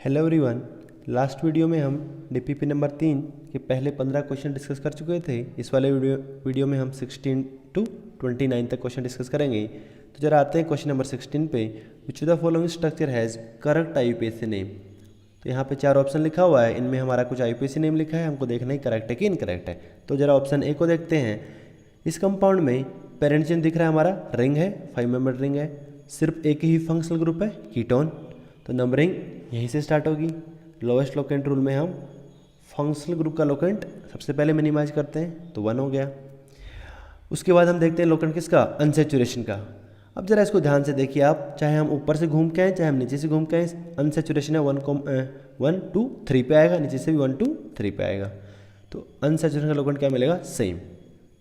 Hello everyone. Last video में हम DPP number 3 के पहले 15 क्वेश्चन डिस्कस कर चुके थे। इस वाले वीडियो में हम 16 टू 29 तक क्वेश्चन डिस्कस करेंगे। तो जरा आते हैं क्वेश्चन नंबर 16 पे। विच of the following structure has correct IUPAC name. तो यहाँ पे 4 ऑप्शन लिखा हुआ है, इनमें हमारा कुछ आईयूपीएसी नेम लिखा है, हमको देखना ही करेक्ट है कि इनकरेक्ट है। तो जरा ऑप्शन ए को देखते हैं। इस कंपाउंड में पेरेंट चेन दिख रहा है, हमारा रिंग है, 5 मेंबर रिंग है, सिर्फ एक ही फंक्शनल ग्रुप है कीटोन। तो नंबरिंग यहीं से स्टार्ट होगी। लोवेस्ट लोकेंट रूल में हम फंक्शनल ग्रुप का लोकेंट सबसे पहले मिनिमाइज करते हैं, तो 1 हो गया। उसके बाद हम देखते हैं लोकेंट किसका, अनसेचुरेशन का। अब जरा इसको ध्यान से देखिए आप, चाहे हम ऊपर से घूम के आए चाहे हम नीचे से घूम के आए, अनसेचुरेशन है 1 2 3 पे आएगा, नीचे से भी 1 2 3 पे आएगा। तो अनसेचुरेशन का लोकेंट क्या मिलेगा, सेम।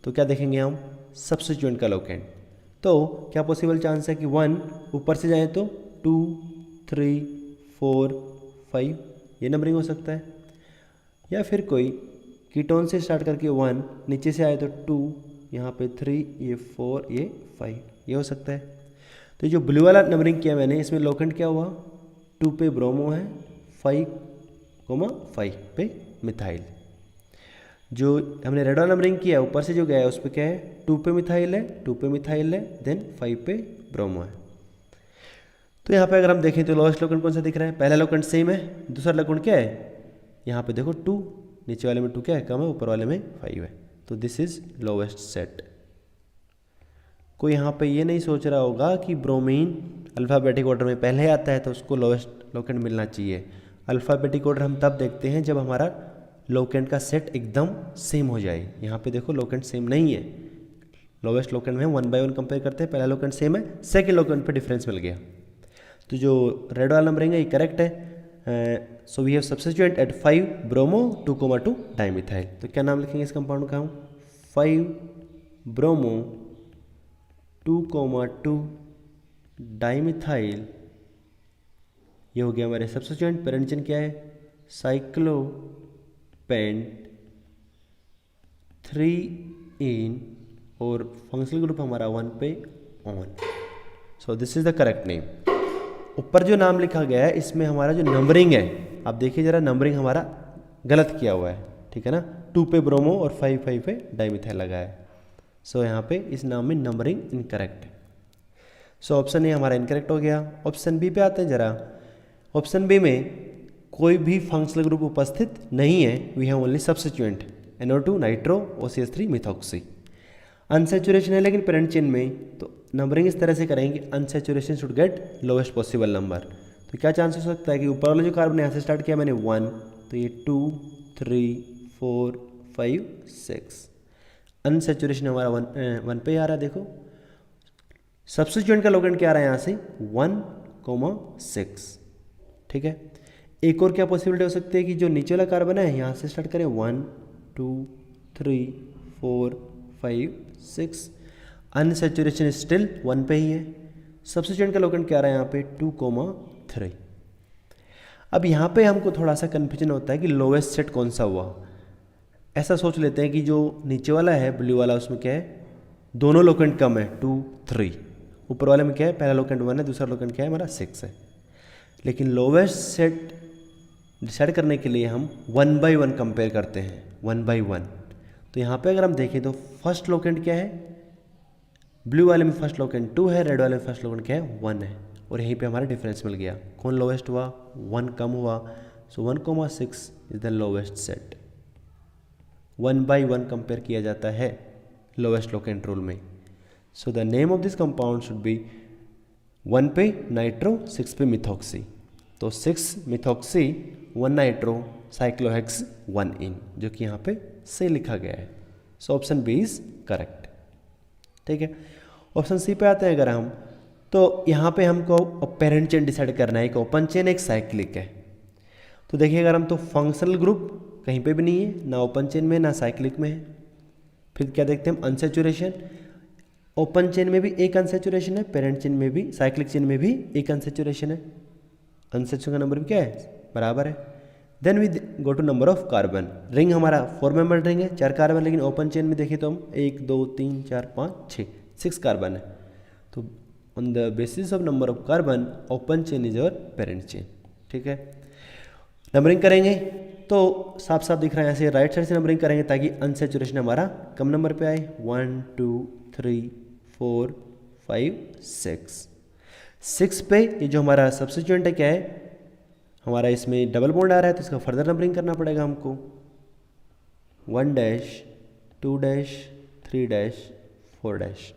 तो क्या देखेंगे हम, सब्स्टिट्यूएंट का लोकेंट। तो क्या पॉसिबल चांस है कि 1 ऊपर से जाए तो 2 3 4 5 ये नंबरिंग हो सकता है, या फिर कोई कीटोन से स्टार्ट करके 1 नीचे से आए तो 2, यहाँ पे 3, ये 4, ये 5 ये हो सकता है। तो जो ब्लू वाला नंबरिंग किया मैंने, इसमें लोकेंट क्या हुआ, 2 पे ब्रोमो है, 5 पे मिथाइल। जो हमने रेड वाला नंबरिंग किया ऊपर से जो गया है उस पर क्या है, 2 पे मिथाइल है, 2 पे मिथाइल है, देन 5 पे ब्रोमो है। तो यहाँ पे अगर हम देखें तो लोवेस्ट लोकेंट कौन सा दिख रहा है, पहला लोकेंट सेम है, दूसरा लोकेंट क्या है, यहाँ पे देखो 2, नीचे वाले में 2 क्या है, कम है, ऊपर वाले में 5 है। तो दिस इज लोवेस्ट सेट। कोई यहाँ पे ये नहीं सोच रहा होगा कि ब्रोमीन अल्फ़ाबेटिक ऑर्डर में पहले आता है तो उसको लोवेस्ट लोकेंट मिलना चाहिए। अल्फ़ाबेटिक ऑर्डर हम तब देखते हैं जब हमारा लोकेंट का सेट एकदम सेम हो जाए। यहाँ पे देखो लोकेंट सेम नहीं है, लोवेस्ट लोकेंट में हम 1 बाय 1 कंपेयर करते हैं, पहला लोकेंट सेम है, सेकेंड लोकेंट पे डिफरेंस मिल गया। तो जो रेड वाला नंबरिंग है ये करेक्ट है। So we have substituent at 5 bromo 2,2 dimethyl. तो क्या नाम लिखेंगे इस कंपाउंड का हम, 5 ब्रोमो 2,2 डाइमिथाइल। ये हो गया हमारे सब्स्टिट्यूएंट। पेरेंट चेन क्या है, साइक्लोपेंट 3 इन, और फंक्शनल ग्रुप हमारा 1 पे on. So this is the correct name. ऊपर जो नाम लिखा गया है इसमें हमारा जो नंबरिंग है, आप देखिए जरा, नंबरिंग हमारा गलत किया हुआ है, ठीक है ना। 2 पे ब्रोमो और 5 पे डाइमिथाइल लगा है। सो यहाँ पे इस नाम में नंबरिंग इनकरेक्ट है। सो ऑप्शन ए हमारा इनकरेक्ट हो गया। ऑप्शन बी पे आते हैं जरा। ऑप्शन बी में कोई भी फंक्शनल ग्रुप उपस्थित नहीं है, we have only substituent NO2 nitro OCH3 methoxy. Unsaturation है लेकिन पेरेंट चेन में, तो नंबरिंग इस तरह से करेंगे, unsaturation should get lowest possible number. तो क्या चांस हो सकता है कि ऊपर वाला जो कार्बन यहाँ से स्टार्ट किया मैंने 1, तो ये 2 3 4 5 6, अनसेचुरेशन हमारा 1 पे आ रहा है। देखो सब्स्टिट्यूएंट का लोकेंट क्या आ रहा है यहाँ से, 1,6, ठीक है। एक और क्या पॉसिबिलिटी हो सकती है कि जो नीचे वाला कार्बन है यहाँ से स्टार्ट करें 1 2 3 4 5 6, अनसेचुरेशन स्टिल 1 पे ही है। सब्स्टिट्यूएंट का लोकेंट क्या आ रहा है यहाँ पे, 2,3। अब यहाँ पे हमको थोड़ा सा कन्फ्यूजन होता है कि लोवेस्ट सेट कौन सा हुआ। ऐसा सोच लेते हैं कि जो नीचे वाला है ब्लू वाला, उसमें क्या है, दोनों लोकेंट कम है 2 3, ऊपर वाले में क्या है, पहला लोकेंट 1 है, दूसरा लोकेंट क्या है हमारा 6 है। लेकिन लोवेस्ट सेट डिसाइड करने के लिए हम 1 बाई 1 कंपेयर करते हैं, 1 बाई 1। तो यहाँ पे अगर हम देखें तो फर्स्ट लोकेंट क्या है, ब्लू वाले में फर्स्ट लोकेंट 2 है, रेड वाले में फर्स्ट लोकेंट क्या है 1 है, और यहीं पे हमारा डिफरेंस मिल गया। कौन लोवेस्ट हुआ, 1 कम हुआ। सो 1,6 is the lowest set. 1 by 1 compare किया जाता है लोवेस्ट लोकेंट रूल में। So the name of this compound should be 1 पे नाइट्रो 6 पे मिथॉक्सी। तो 6 मिथॉक्सी 1 नाइट्रो साइक्लोहेक्स 1 इन, जो कि यहाँ पे सही लिखा गया है। So option B is correct, ठीक है। ऑप्शन सी पे आते हैं अगर हम, तो यहाँ पे हमको पेरेंट चेन डिसाइड करना है, एक ओपन चेन एक साइक्लिक है। तो देखिए अगर हम, तो फंक्शनल ग्रुप कहीं पे भी नहीं है, ना ओपन चेन में ना साइक्लिक में है। फिर क्या देखते हैं हम, अनसेचुरेशन। ओपन चेन में भी एक अनसेचुरेशन है, पेरेंट चेन में भी, साइक्लिक चेन में भी एक अनसेचुरेशन है। अनसेचुरेशन का नंबर भी क्या है, बराबर है। Then we go to number of carbon. Ring हमारा 4 मेंबर रिंग है, 4 कार्बन, लेकिन ओपन चेन में देखें तो हम 1 2 3 4 5 6 कार्बन है। तो on the basis of number of carbon open chain is our parent chain, ठीक है। नंबरिंग करेंगे तो साफ साफ दिख रहा है, ऐसे राइट साइड से नंबरिंग करेंगे ताकि अनसेचुरेशन हमारा कम नंबर पे आए। 1 2 3 4 5 6 पे ये जो हमारा सब्स्टिट्यूएंट है क्या है, हमारा इसमें डबल बॉन्ड आ रहा है तो इसका फर्दर नंबरिंग करना पड़ेगा हमको। 1 डैश 2 डैश 3 डैश 4 डैश।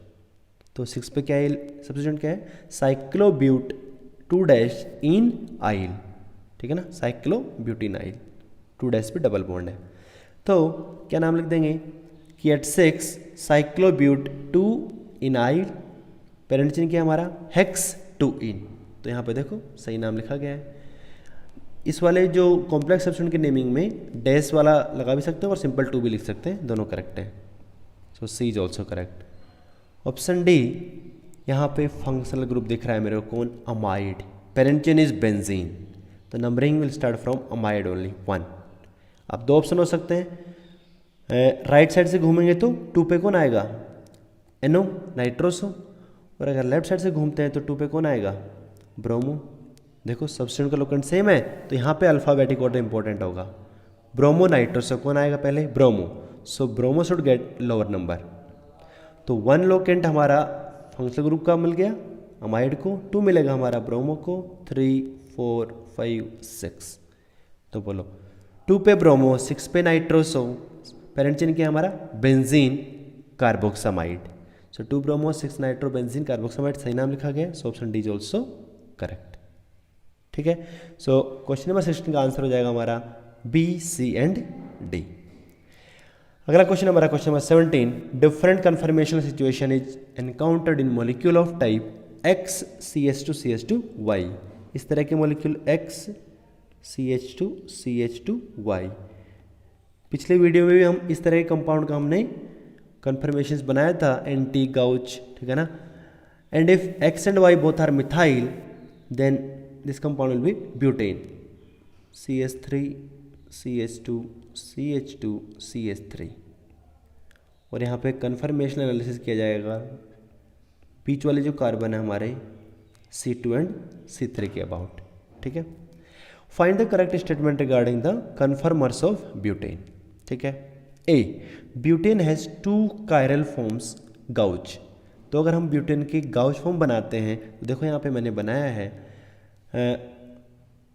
तो 6 पे क्या है सब्स्टिट्यूएंट क्या है, साइक्लोब्यूट 2 डैश इन आइल, ठीक है ना, साइक्लोब्यूटिन आइल 2 डैश पे डबल बॉन्ड है। तो क्या नाम लिख देंगे कि एट 6 साइक्लोब्यूट 2 इन आइल, पेरेंट चेन क्या हमारा हेक्स 2 इन। तो यहाँ पे देखो सही नाम लिखा गया है। इस वाले जो कॉम्प्लेक्स सब्स्टिट्यूएंट के नेमिंग में डैश वाला लगा भी सकते हैं और सिंपल 2 भी लिख सकते हैं, दोनों करेक्ट है। So C is also correct. Option D, यहाँ पे फंक्शनल ग्रुप दिख रहा है मेरे को कौन, amide, parent chain is benzene, तो numbering will start from amide only 1। अब दो ऑप्शन हो सकते हैं, राइट साइड से घूमेंगे तो 2 पे कौन आएगा, एनो नाइट्रोसो, और अगर लेफ्ट साइड से घूमते हैं तो 2 पे कौन आएगा, ब्रोमो। देखो सब्स्टिट्यूएंट का लोकेंट सेम है तो यहाँ पे अल्फाबेटिक ऑर्डर इंपॉर्टेंट होगा। ब्रोमो नाइट्रोसो कौन आएगा पहले, bromo, so bromo should get lower number. तो 1 लोकेंट हमारा फंक्शनल ग्रुप का मिल गया अमाइड को, 2 मिलेगा हमारा ब्रोमो को, 3 4 5 6। तो बोलो 2 पे ब्रोमो 6 पे नाइट्रोसो, पेरेंट चेन क्या हमारा बेंजीन कार्बोक्सामाइड। सो 2 ब्रोमो 6 नाइट्रो बेंजीन कार्बोक्सामाइड, सही नाम लिखा गया। So option D is also correct, ठीक है। सो क्वेश्चन नंबर 16 का आंसर हो जाएगा हमारा बी सी एंड डी। अगला क्वेश्चन हमारा question number 17, different conformational situation is encountered in molecule of type x CH2 CH2 Y। इस तरह के molecule x CH2 CH2 Y, पिछले वीडियो में भी हम इस तरह के कंपाउंड का हमने कन्फर्मेशंस बनाया था, एंटी गाउच, ठीक है ना। And if X and Y both are methyl then this compound will be butane, CH3 CH2 CH2 CH3। और यहाँ पे कन्फर्मेशन एनालिसिस किया जाएगा बीच वाले जो कार्बन है हमारे C2 एंड C3 के अबाउट, ठीक है। Find the correct statement regarding the conformers of butane, ठीक है। A, butane has 2 chiral forms gauche. तो अगर हम ब्यूटेन की गाउच फॉर्म बनाते हैं तो देखो यहाँ पे मैंने बनाया है,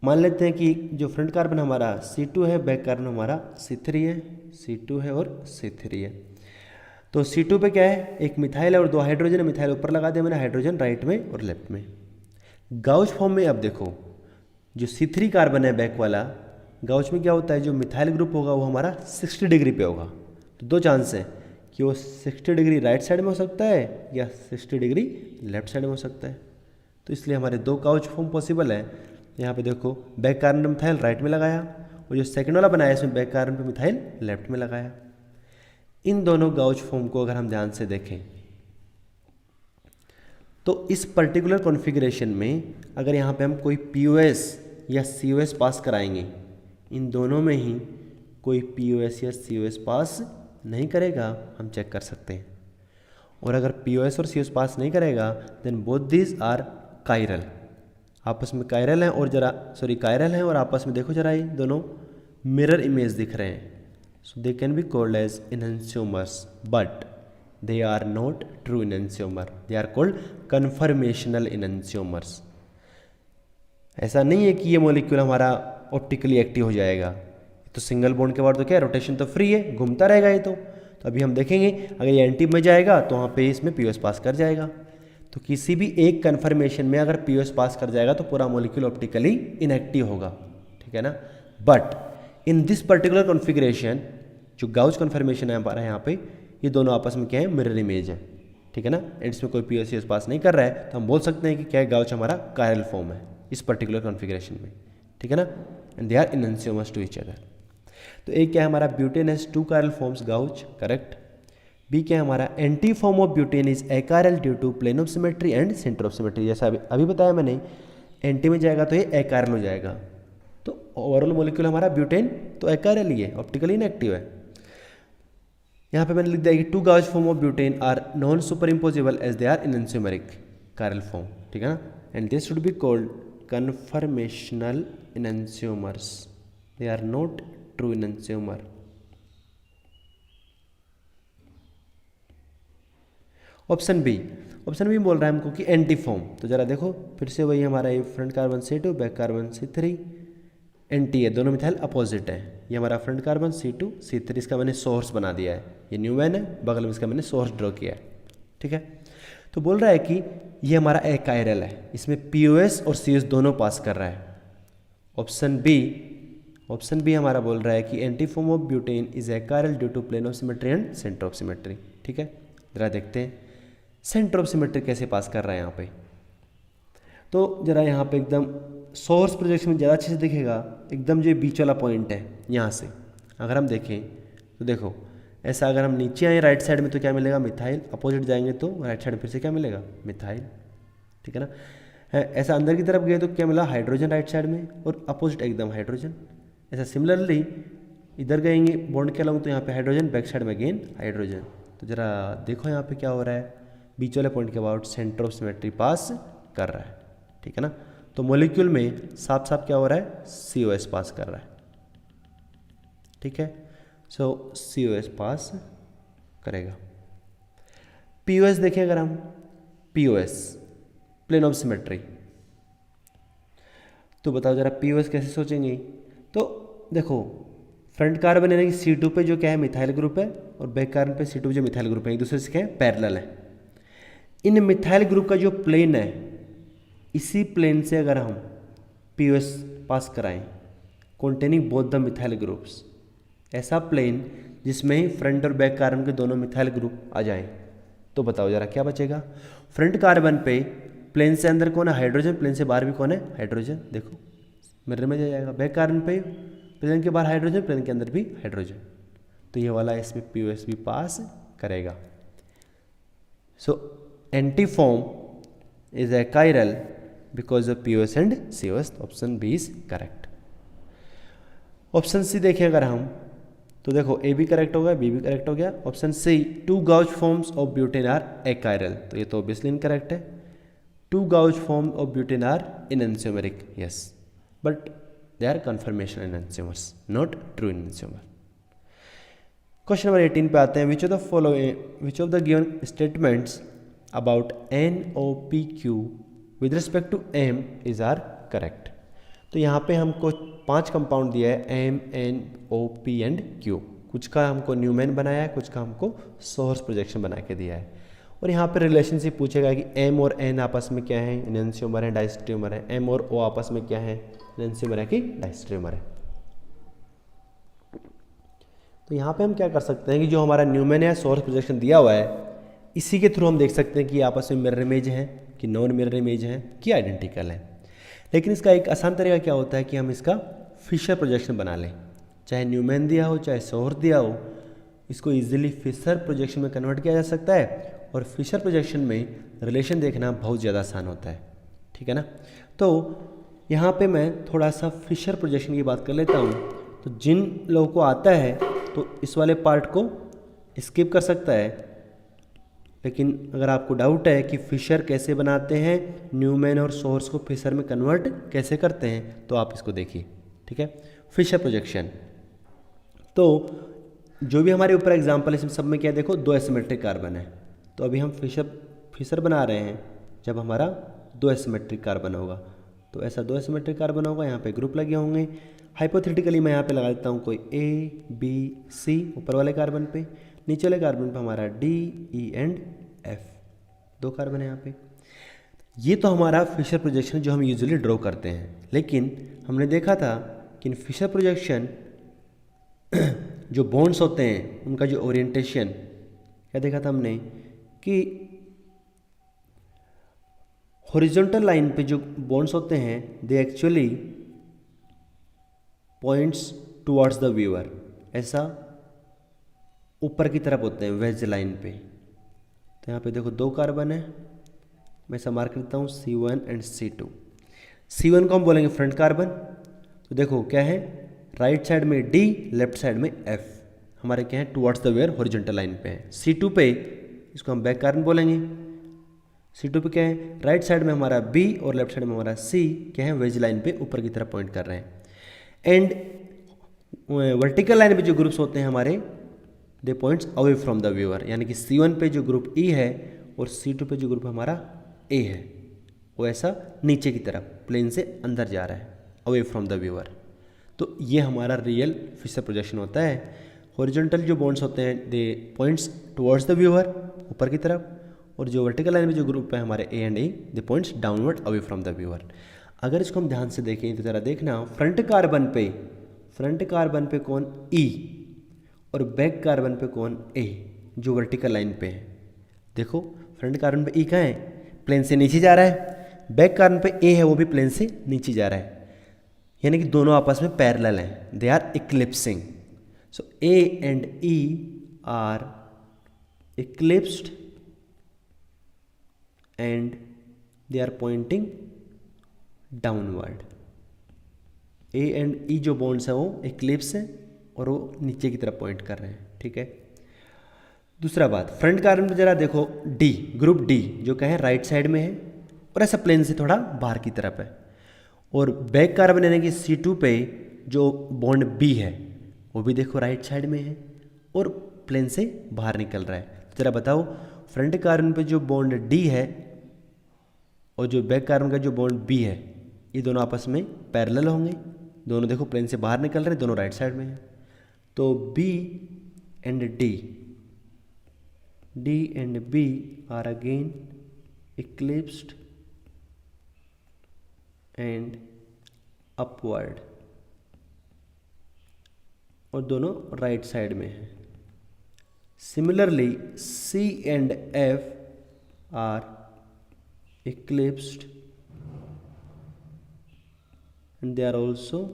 मान लेते हैं कि जो फ्रंट कार्बन हमारा C2 है, बैक कार्बन हमारा C3 है, C2 है और C3 है। तो C2 पे क्या है, एक मिथाइल है और 2 हाइड्रोजन है, मिथाइल ऊपर लगा दिया मैंने, हाइड्रोजन राइट में और लेफ्ट में। गाउच फॉर्म में अब देखो जो C3 कार्बन है बैक वाला, गाउच में क्या होता है, जो मिथाइल ग्रुप होगा वो हमारा 60 डिग्री पे होगा। तो 2 चांस है कि वो 60 डिग्री राइट साइड में हो सकता है या 60 डिग्री लेफ्ट साइड में हो सकता है। तो इसलिए हमारे 2 गाउच फॉर्म पॉसिबल है। यहाँ पे देखो बैक कार्बन पे मिथाइल राइट में लगाया और जो सेकंड वाला बनाया इसमें बैक कार्बन पे मिथाइल लेफ्ट में लगाया। इन दोनों गाउच फॉर्म को अगर हम ध्यान से देखें तो इस पर्टिकुलर कॉन्फ़िगरेशन में अगर यहाँ पे हम कोई POS या COS पास कराएंगे, इन दोनों में ही कोई POS या COS पास नहीं करेगा, हम चेक कर सकते हैं। और अगर POS और COS पास नहीं करेगा then both these are chiral, आपस में कायरल हैं और कायरल हैं और आपस में देखो जरा ये दोनों मिरर इमेज दिख रहे हैं। So they can be called as enantiomers but they are not true enantiomer, they are called conformational enantiomers. ऐसा नहीं है कि ये मॉलिक्यूल हमारा ऑप्टिकली एक्टिव हो जाएगा, तो सिंगल बॉन्ड के बाद तो क्या है, रोटेशन तो फ्री है, घूमता रहेगा ये। तो अभी हम देखेंगे अगर ये एंटी में जाएगा तो वहाँ पे इसमें POS पास कर जाएगा। तो किसी भी एक कन्फर्मेशन में अगर POS पास कर जाएगा तो पूरा मॉलिक्यूल ऑप्टिकली इनएक्टिव होगा, ठीक है ना। But in this particular configuration जो गाउच कन्फर्मेशन है हमारा यहाँ पे, ये दोनों आपस में क्या है, मिरर इमेज है, ठीक है ना। इसमें कोई POS पास नहीं कर रहा है तो हम बोल सकते हैं कि क्या है, गाउच हमारा कायरल फॉर्म है इस पर्टिकुलर कॉन्फ़िगरेशन में, ठीक है ना। And they are enantiomers to each other. तो एक क्या है हमारा, butane has 2 chiral forms gauche, correct. B क्या है हमारा, anti form of butane is achiral due to plane of symmetry and centre of symmetry. जैसा अभी बताया मैंने, एंटी में जाएगा तो ये एकायरल हो जाएगा। तो ओवरऑल मॉलिक्यूल हमारा ब्यूटेन तो एकायरल ही है, ऑप्टिकली इनएक्टिव है। यहाँ पे मैंने लिख दिया कि 2 gauche form of butane are non superimposable as they are enantiomeric chiral form, ठीक है ना। And this should be called conformational enantiomers, they are not true enantiomer. Option B बोल रहा है हमको कि एंटी फॉर्म। तो जरा देखो फिर से वही हमारा ये front carbon C2 back carbon C3 anti है, दोनों मिथाइल अपोजिट है। ये हमारा फ्रंट कार्बन C2 C3, इसका मैंने सोर्स बना दिया है, ये न्यूमैन है, बगल में इसका मैंने सोर्स ड्रॉ किया है, ठीक है। तो बोल रहा है कि ये हमारा एकायरल है, इसमें POS और CS दोनों पास कर रहा है। ऑप्शन बी हमारा बोल रहा है कि anti form of butane is achiral due to plane of symmetry and centre of symmetry, ठीक है। जरा देखते हैं सेंटर ऑफ सिमेट्री कैसे पास कर रहा है यहाँ पे। तो जरा यहाँ पे एकदम सोर्स प्रोजेक्शन में ज़्यादा अच्छे से दिखेगा, एकदम जो बीच वाला पॉइंट है यहाँ से अगर हम देखें तो देखो ऐसा, अगर हम नीचे आए राइट साइड में तो क्या मिलेगा, मिथाइल। अपोजिट जाएंगे तो राइट साइड में फिर से क्या मिलेगा, मिथाइल, ठीक है ना। ऐसा अंदर की तरफ गए तो क्या मिला, हाइड्रोजन राइट साइड में, और अपोजिट एकदम हाइड्रोजन। ऐसा सिमिलरली इधर गएंगे बॉन्ड के अलॉन्ग तो यहाँ पे हाइड्रोजन, बैक साइड में अगेन हाइड्रोजन। तो जरा देखो यहाँ पे क्या हो रहा है, बीच वाले पॉइंट के अबाउट सेंटर ऑफ सिमेट्री पास कर रहा है, ठीक है ना। तो मॉलिक्यूल में साफ साफ क्या हो रहा है, COS पास कर रहा है, ठीक है। सो COS पास करेगा। POS देखें अगर हम, POS प्लेन ऑफ सिमेट्री, तो बताओ जरा POS कैसे सोचेंगे। तो देखो फ्रंट कार्बन यानी कि C2 पे जो क्या है मिथाइल ग्रुप है, और बैक कार्बन पे C2 जो मिथाइल ग्रुप है, एक दूसरे से क्या है पैरेलल है। इन मिथाइल ग्रुप का जो प्लेन है, इसी प्लेन से अगर हम POS पास कराएं containing both the methyl groups, ऐसा प्लेन जिसमें फ्रंट और बैक कार्बन के दोनों मिथाइल ग्रुप आ जाएं, तो बताओ जरा क्या बचेगा। फ्रंट कार्बन पे प्लेन से अंदर कौन है, हाइड्रोजन, प्लेन से बाहर भी कौन है, हाइड्रोजन, देखो मिरर में जाएगा। बैक कार्बन पे प्लेन के बाहर हाइड्रोजन, प्लेन के अंदर भी हाइड्रोजन, तो ये वाला इसमें POS भी पास करेगा। So anti form is achiral because of POS and COS। Option B is correct. Option C देखें अगर हम, तो देखो A भी करेक्ट हो गया, B भी करेक्ट हो गया। Option C, 2 gauche forms of butane are achiral, तो ये तो ऑब्वियसली इनकरेक्ट है। 2 gauche form of butane are enantiomeric, yes, but they are conformation enantiomers, not true enantiomer. Question number 18 पे आते हैं। Which of the given statements about NOPQ with respect to M is are correct. तो यहाँ पे हमको 5 compound दिया है M, N, O, P and Q। कुछ का हमको न्यूमैन बनाया है, कुछ का हमको सोर्स प्रोजेक्शन बना के दिया है। और यहाँ पे रिलेशनशिप पूछेगा कि M और N आपस में क्या है, इनएंशियोमर है, डायस्टेरियोमर है। M और O आपस में क्या है, इनएंशियोमर है कि डायस्टेरियोमर है। तो यहाँ पे हम क्या कर सकते हैं कि जो हमारा न्यूमैन है सोर्स प्रोजेक्शन दिया हुआ है, इसी के थ्रू हम देख सकते हैं कि आपस में मिरर इमेज है कि नॉन मिरर इमेज है कि आइडेंटिकल है। लेकिन इसका एक आसान तरीका क्या होता है कि हम इसका फिशर प्रोजेक्शन बना लें। चाहे न्यूमैन दिया हो चाहे सोर्स दिया हो, इसको इजीली फिशर प्रोजेक्शन में कन्वर्ट किया जा सकता है, और फिशर प्रोजेक्शन में रिलेशन देखना बहुत ज़्यादा आसान होता है, ठीक है ना। तो यहाँ पे मैं थोड़ा सा फिशर प्रोजेक्शन की बात कर लेता हूँ। तो जिन लोगों को आता है तो इस वाले पार्ट को स्किप कर सकता है, लेकिन अगर आपको डाउट है कि फिशर कैसे बनाते हैं, न्यूमैन और सोर्स को फिशर में कन्वर्ट कैसे करते हैं, तो आप इसको देखिए, ठीक है। फिशर प्रोजेक्शन, तो जो भी हमारे ऊपर एग्जांपल है इसमें सब में क्या देखो 2 एसिमेट्रिक कार्बन है। तो अभी हम फिशर बना रहे हैं जब हमारा 2 एसिमेट्रिक कार्बन होगा। तो ऐसा 2 एसिमेट्रिक कार्बन होगा, यहाँ पे ग्रुप लगे होंगे। हाइपोथेटिकली मैं यहाँ पे लगा देता हूँ कोई A, B, C ऊपर वाले कार्बन पे, नीचे वाले कार्बन पे हमारा D, E and F, 2 carbon है यहाँ पे। ये तो हमारा फिशर प्रोजेक्शन जो हम यूजुअली ड्रॉ करते हैं। लेकिन हमने देखा था कि इन फिशर प्रोजेक्शन जो बॉन्ड्स होते हैं उनका जो ओरिएंटेशन, क्या देखा था हमने कि हॉरिजॉन्टल लाइन पे जो बॉन्ड्स होते हैं they actually points towards the viewer, ऐसा ऊपर की तरफ होते हैं वेज लाइन पे। तो यहाँ पे देखो 2 कार्बन है, मैं ऐसा मार्क करता हूँ C1 एंड C2। C1 को हम बोलेंगे फ्रंट कार्बन। तो देखो क्या है, राइट साइड में D, लेफ्ट साइड में F, हमारे क्या है towards the viewer horizontal line पे है। C2 पे इसको हम बैक कार्बन बोलेंगे। C2 पे क्या है, राइट साइड में हमारा B और लेफ्ट साइड में हमारा C क्या है वेज लाइन पे ऊपर की तरफ पॉइंट कर रहे हैं। एंड वर्टिकल लाइन पे जो ग्रुप्स होते हैं हमारे, they points away from the viewer, यानी कि C1 पे जो ग्रुप E है और C2 पे जो ग्रुप हमारा A है वो ऐसा नीचे की तरफ प्लेन से अंदर जा रहा है, अवे फ्रॉम द व्यूअर। तो ये हमारा रियल फिशर प्रोजेक्शन होता है। हॉरिजॉन्टल जो बॉन्ड्स होते हैं दे पॉइंट्स टुवर्ड्स द व्यूअर, ऊपर की तरफ, और जो वर्टिकल लाइन में जो ग्रुप है हमारे A and E they points downward away from the viewer. अगर इसको हम ध्यान से देखें तो ज़रा देखना, फ्रंट कार्बन पे कौन E और बैक कार्बन पे कौन A, जो वर्टिकल लाइन पे है। देखो फ्रंट कार्बन पे E कहाँ है, प्लेन से नीचे जा रहा है, बैक कार्बन पे A है वो भी प्लेन से नीचे जा रहा है, यानी कि दोनों आपस में पैरेलल हैं, they are eclipsing. So A and E are eclipsed and they are pointing downward. A and E जो बॉन्ड्स हैं वो इक्लिप्स हैं और वो नीचे की तरफ पॉइंट कर रहे हैं, ठीक है। दूसरा बात, फ्रंट कार्बन पे जरा देखो D, ग्रुप D जो कहें राइट साइड में है और ऐसा प्लेन से थोड़ा बाहर की तरफ है, और बैक कार्बन यानी कि C2 पे जो बॉन्ड B है वो भी देखो राइट साइड में है और प्लेन से बाहर निकल रहा है। जरा बताओ, फ्रंट कार्बन पे जो बॉन्ड D है और जो बैक कार्बन का जो बॉन्ड B है, ये दोनों आपस में पैरेलल होंगे, दोनों देखो प्लेन से बाहर निकल रहे हैं, दोनों राइट साइड में हैं। तो B and B are again eclipsed and upward, और दोनों राइट साइड में हैं। Similarly C and F are eclipsed and they are also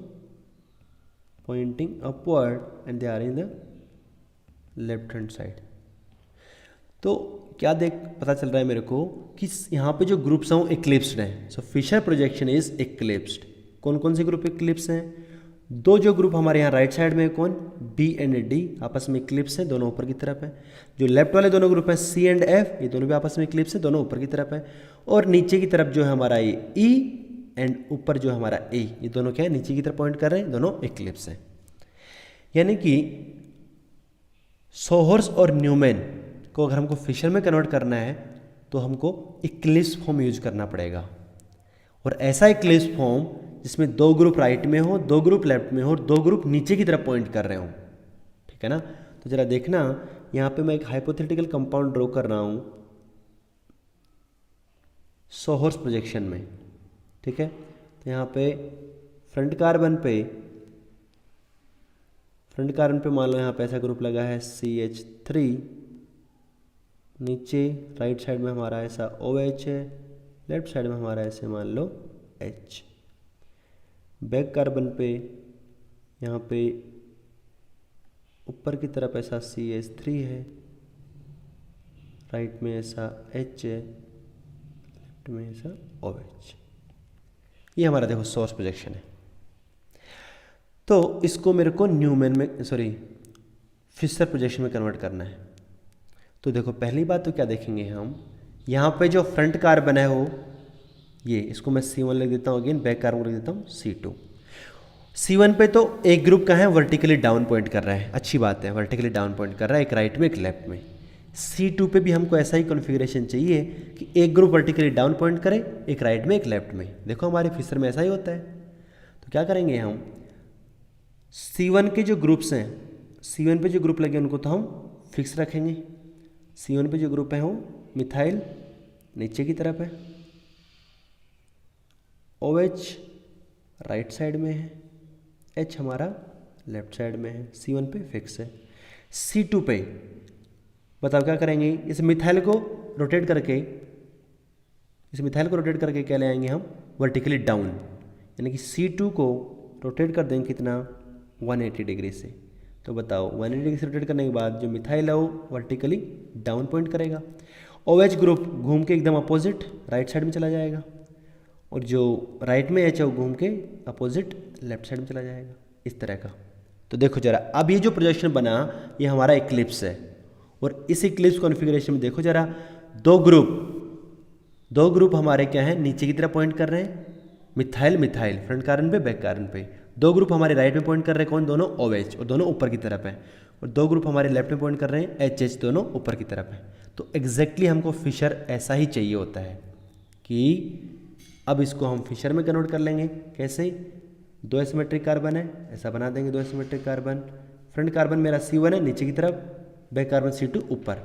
pointing upward and they are in the left hand side। तो क्या पता चल रहा है मेरे को कि यहाँ पे जो ग्रुप्स हैं वो इक्लिप्स्ड हैं। सो फिशर प्रोजेक्शन इज इक्लिप्स्ड। कौन कौन से ग्रुप इक्लिप्स हैं? दो जो ग्रुप हमारे यहाँ राइट साइड में है, कौन? B एंड D आपस में इक्लिप्स हैं, दोनों ऊपर की तरफ है। जो लेफ्ट वाले दोनों ग्रुप हैं C एंड F, ये दोनों भी आपस में इक्लिप्स हैं, दोनों ऊपर की तरफ है। और नीचे की तरफ जो है हमारा ये E एंड ऊपर जो हमारा A, ये दोनों क्या है? नीचे की तरफ पॉइंट कर रहे हैं, दोनों इक्लिप्स हैं। यानी कि सोहर्स और न्यूमैन को अगर हमको फिशर में कन्वर्ट करना है तो हमको इक्लिप्स फॉर्म यूज करना पड़ेगा, और ऐसा इक्लिप्स फॉर्म जिसमें दो ग्रुप राइट में हो, दो ग्रुप लेफ्ट में हो और दो ग्रुप नीचे की तरफ पॉइंट कर रहे हो, ठीक है ना। तो जरा देखना, यहाँ पे मैं एक हाइपोथेटिकल कंपाउंड ड्रॉ कर रहा हूँ सोहर्स प्रोजेक्शन में, ठीक है। तो यहाँ पे फ्रंट कार्बन पे मान लो यहाँ पे ऐसा ग्रुप लगा है CH3, नीचे राइट साइड में हमारा ऐसा OH है, लेफ्ट साइड में हमारा ऐसे मान लो H। बैक कार्बन पे यहाँ पे ऊपर की तरफ ऐसा CH3 है, राइट में ऐसा H है, लेफ्ट में ऐसा OH। ये हमारा देखो सोर्स प्रोजेक्शन है। तो इसको मेरे को न्यूमैन में फिशर प्रोजेक्शन में कन्वर्ट करना है। तो देखो पहली बात तो क्या देखेंगे हम, यहाँ पे जो फ्रंट कार्बन है वो ये, इसको मैं C1 लिख देता हूँ, अगेन बैक कार्बन लिख देता हूँ C2। C1 पे तो एक ग्रुप का है वर्टिकली डाउन पॉइंट कर रहा है, अच्छी बात है, वर्टिकली डाउन पॉइंट कर रहा है, एक राइट में एक लेफ्ट में। C2 पे भी हमको ऐसा ही कॉन्फ़िगरेशन चाहिए कि एक ग्रुप वर्टिकली डाउन पॉइंट करे, एक राइट में एक लेफ्ट में। देखो हमारे फिशर में ऐसा ही होता है। तो क्या करेंगे हम, C1 के जो ग्रुप्स हैं, C1 पे जो ग्रुप लगे उनको तो हम फिक्स रखेंगे। C1 पे जो ग्रुप है वो मिथाइल नीचे की तरफ है, OH राइट साइड में है, H हमारा लेफ्ट साइड में है। C1 पे फिक्स है। C2 पे बताओ क्या करेंगे, इस मिथाइल को रोटेट करके क्या ले आएंगे हम, वर्टिकली डाउन, यानी कि C2 को रोटेट कर देंगे कितना, 180 डिग्री से। तो बताओ 180 डिग्री से रोटेट करने के बाद जो मिथाइल है वो वर्टिकली डाउन पॉइंट करेगा। OH ग्रुप घूम के एकदम अपोजिट राइट साइड में चला जाएगा, और जो राइट में H है वो घूम के अपोजिट लेफ्ट साइड में चला जाएगा, इस तरह का। तो देखो जरा, अब ये जो प्रोजेक्शन बना ये हमारा इक्लिप्स है, और इस इक्लिप्स कॉन्फ़िगरेशन में देखो जरा, दो ग्रुप हमारे क्या हैं, नीचे की तरफ पॉइंट कर रहे हैं, मिथाइल फ्रंट कार्बन पे बैक कार्बन पे, दो ग्रुप हमारे राइट में पॉइंट कर रहे हैं, कौन? दोनों OH, और दोनों ऊपर की तरफ है, और दो ग्रुप हमारे लेफ्ट में पॉइंट कर रहे हैं HH, दोनों ऊपर की तरफ है। तो एग्जैक्टली हमको फिशर ऐसा ही चाहिए होता है कि अब इसको हम फिशर में कन्वर्ट कर लेंगे। कैसे? दो एसिमेट्रिक कार्बन है, ऐसा बना देंगे दो एसिमेट्रिक कार्बन। फ्रंट कार्बन मेरा C1 है नीचे की तरफ, बैक कार्बन C2 ऊपर।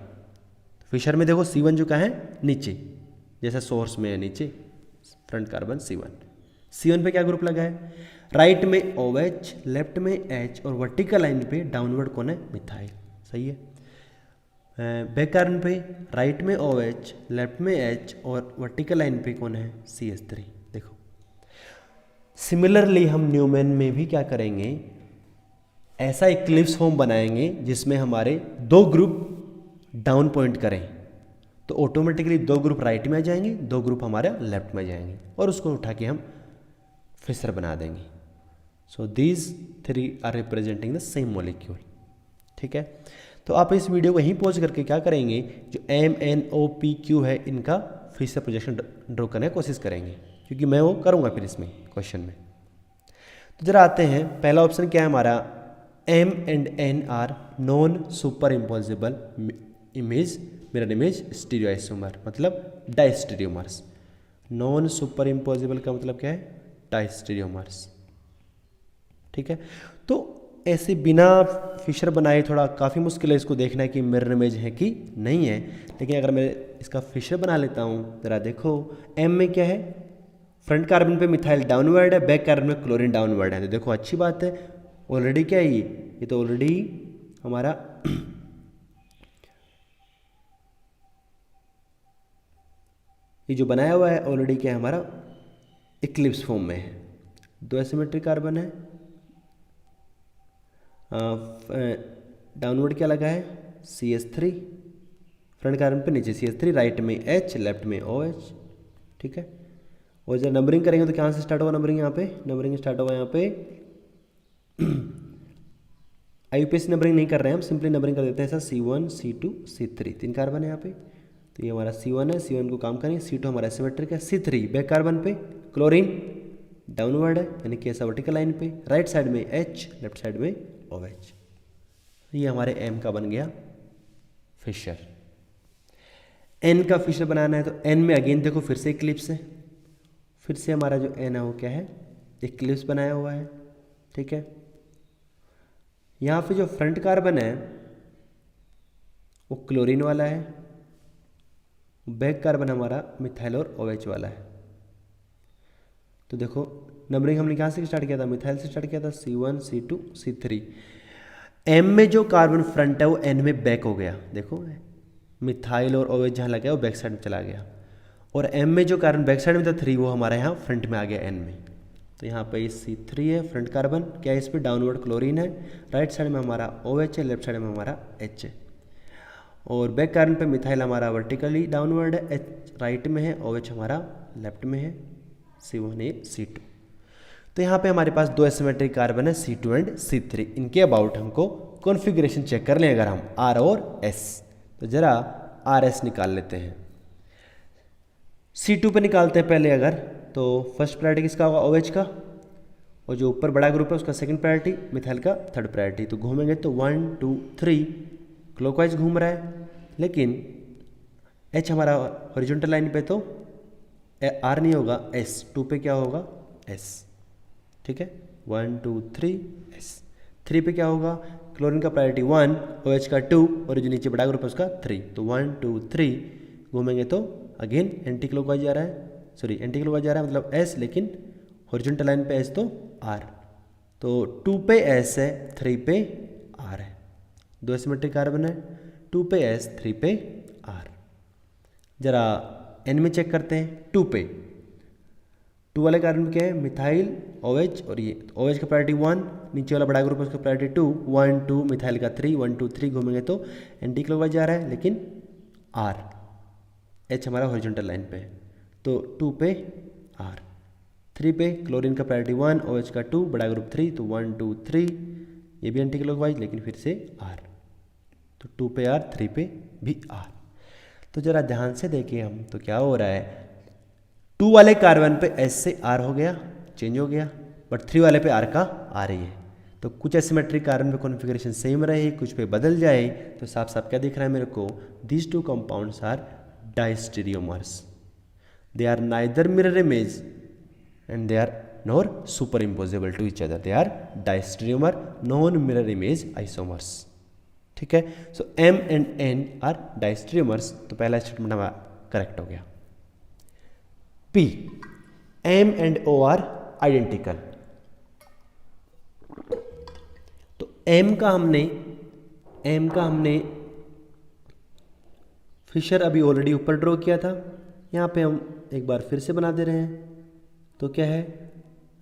फिशर में देखो C1 जो कहाँ है? नीचे, जैसा सोर्स में है नीचे फ्रंट कार्बन C1 पे क्या ग्रुप लगा है? राइट में OH, लेफ्ट में H, और वर्टिकल लाइन पे डाउनवर्ड कौन है? मिथाइल। सही है। बैक कार्बन पे राइट में OH, लेफ्ट में H, और वर्टिकल लाइन पे कौन है? CH3। देखो सिमिलरली हम न्यूमेन में भी क्या करेंगे, ऐसा इक्लिप्स फॉर्म बनाएंगे जिसमें हमारे दो ग्रुप डाउन पॉइंट करें, तो ऑटोमेटिकली दो ग्रुप राइट में आ जाएंगे, दो ग्रुप हमारे लेफ्ट में जाएंगे, और उसको उठा के हम फिशर बना देंगे। So these three are representing the same molecule. ठीक है, तो आप इस वीडियो को यहीं पॉज करके क्या करेंगे, जो MNOPQ है इनका फिशर प्रोजेक्शन ड्रॉ करने की कोशिश करेंगे, क्योंकि मैं वो करूँगा फिर इसमें क्वेश्चन में। तो जरा आते हैं, पहला ऑप्शन क्या है हमारा? M and N are non superimposable image mirror image stereoisomer, मतलब डाइस्टीरियोमर्स। नॉन सुपर इम्पोजिबल का मतलब क्या है? डाइस्टीरियोमर्स। ठीक है, तो ऐसे बिना फिशर बनाए थोड़ा काफ़ी मुश्किल है इसको देखना है कि मिरर इमेज है कि नहीं है, लेकिन अगर मैं इसका फिशर बना लेता हूँ, ज़रा देखो M में क्या है? फ्रंट कार्बन पे मिथाइल डाउनवर्ड है, बैक कार्बन में क्लोरीन डाउनवर्ड है। तो देखो अच्छी बात है, ऑलरेडी क्या है ये तो ऑलरेडी हमारा ये जो बनाया हुआ है ऑलरेडी क्या है हमारा? इक्लिप्स फॉर्म में है। दो एसिमेट्रिक कार्बन है, डाउनवर्ड क्या लगा है? CH3, फ्रंट कार्बन पे नीचे CH3, राइट में H, लेफ्ट में OH। ठीक है, और जब नंबरिंग करेंगे तो कहाँ से स्टार्ट होगा नंबरिंग? यहाँ पे नंबरिंग स्टार्ट होगा यहाँ पे IUPAC नंबरिंग नहीं कर रहे हैं हम, सिंपली नंबरिंग कर देते हैं ऐसा C1, C2, C3, तीन कार्बन है यहाँ पे। तो ये हमारा C1 है, C1 को काम करेंगे, C2 हमारा सिमेट्रिक है, C3 बैक कार्बन पे क्लोरीन डाउनवर्ड है, यानी कि ऐसा वर्टिकल लाइन पे, राइट साइड में H, लेफ्ट साइड में OH। ये हमारे M का बन गया फिशर। N का फिशर बनाना है तो N में अगेन देखो फिर से इक्लिप्स है, फिर से हमारा जो N है वो क्या है? इक्लिप्स बनाया हुआ है। ठीक है, यहाँ पे जो फ्रंट कार्बन है वो क्लोरीन वाला है, बैक कार्बन हमारा मिथाइल और OH वाला है। तो देखो नंबरिंग हमने कहाँ से स्टार्ट किया था? मिथाइल से स्टार्ट किया था, C1, C2, C3। M में जो कार्बन फ्रंट है वो N में बैक हो गया, देखो मिथाइल और OH जहाँ लगा है वो बैक साइड में चला गया, और M में जो कार्बन बैक साइड में था 3 वो हमारे यहाँ फ्रंट में आ गया N में। तो यहाँ पे C3 है, फ्रंट कार्बन क्या है? इस पर डाउनवर्ड क्लोरीन है, राइट साइड में हमारा OH है, लेफ्ट साइड में हमारा H है, और बैक कार्बन पे मिथाइल हमारा वर्टिकली डाउनवर्ड है, H राइट में है, OH हमारा लेफ्ट में है, C1 है, C2। तो यहाँ पे हमारे पास दो एसिमेट्रिक कार्बन है C2 एंड C3। इनके अबाउट हमको कॉन्फ़िगरेशन चेक कर लें अगर हम R और S। तो जरा RS निकाल लेते हैं। C2 पे निकालते हैं पहले अगर, तो फर्स्ट प्रायोरिटी किसका होगा? OH का, और जो ऊपर बड़ा ग्रुप है उसका सेकंड प्रायोरिटी, मिथाइल का थर्ड प्रायोरिटी। तो घूमेंगे तो 1 2 3 क्लॉकवाइज घूम रहा है, लेकिन H हमारा हॉरिजॉन्टल लाइन पे तो R नहीं होगा, S। 2 पे क्या होगा? S। ठीक है, 1 2 3 S। 3 पे क्या होगा? क्लोरीन का प्रायोरिटी 1, OH का 2, और जो नीचे बड़ा ग्रुप है उसका 3। तो 1 2 3 घूमेंगे तो अगेन एंटी क्लॉकवाइज जा रहा है, सॉरी एंटी क्लॉकवाइज जा रहा है मतलब S, लेकिन हॉरिजॉन्टल लाइन पे S तो R। तो 2 पे S है, 3 पे R है, दो सिमेट्रिक कार्बन है, 2 पे S, 3 पे R। जरा N में चेक करते हैं, 2 पे 2 वाले कार्बन क्या है? मिथाइल, OH, और ये OH का प्रायोरिटी 1, नीचे वाला बड़ा ग्रुप है उसका प्रायोरिटी 2, 1 2, मिथाइल का 3, 1 2 3 घूमेंगे तो एंटी क्लॉकवाइज जा रहा है, लेकिन R, H हमारा हॉरिजॉन्टल लाइन पे है, तो 2 पे R। 3 पे क्लोरीन का प्रायोरिटी 1, OH का 2, बड़ा ग्रुप 3, तो 1 2 3, ये भी एंटी क्लॉकवाइज लेकिन फिर से R। तो 2 पे R, 3 पे भी R। तो जरा ध्यान से देखिए हम, तो क्या हो रहा है? 2 वाले कार्बन पे S से R हो गया, चेंज हो गया, बट 3 वाले पे आर का आ रही है। तो कुछ एसिमेट्रिक कार्बन पे कॉन्फ़िगरेशन सेम रहे, कुछ पे बदल जाए, तो साफ साफ क्या दिख रहा है मेरे को, these two compounds are diastereomers, they are neither mirror image and they are nor superimposable to each other, they are diastereomer non mirror image isomers। ठीक है, so M and N are diastereomers, तो पहला statement हमारा correct हो गया। P, M and O are identical. तो M का हमने फिशर अभी ऑलरेडी ऊपर ड्रॉ किया था, यहाँ पे हम एक बार फिर से बना दे रहे हैं। तो क्या है,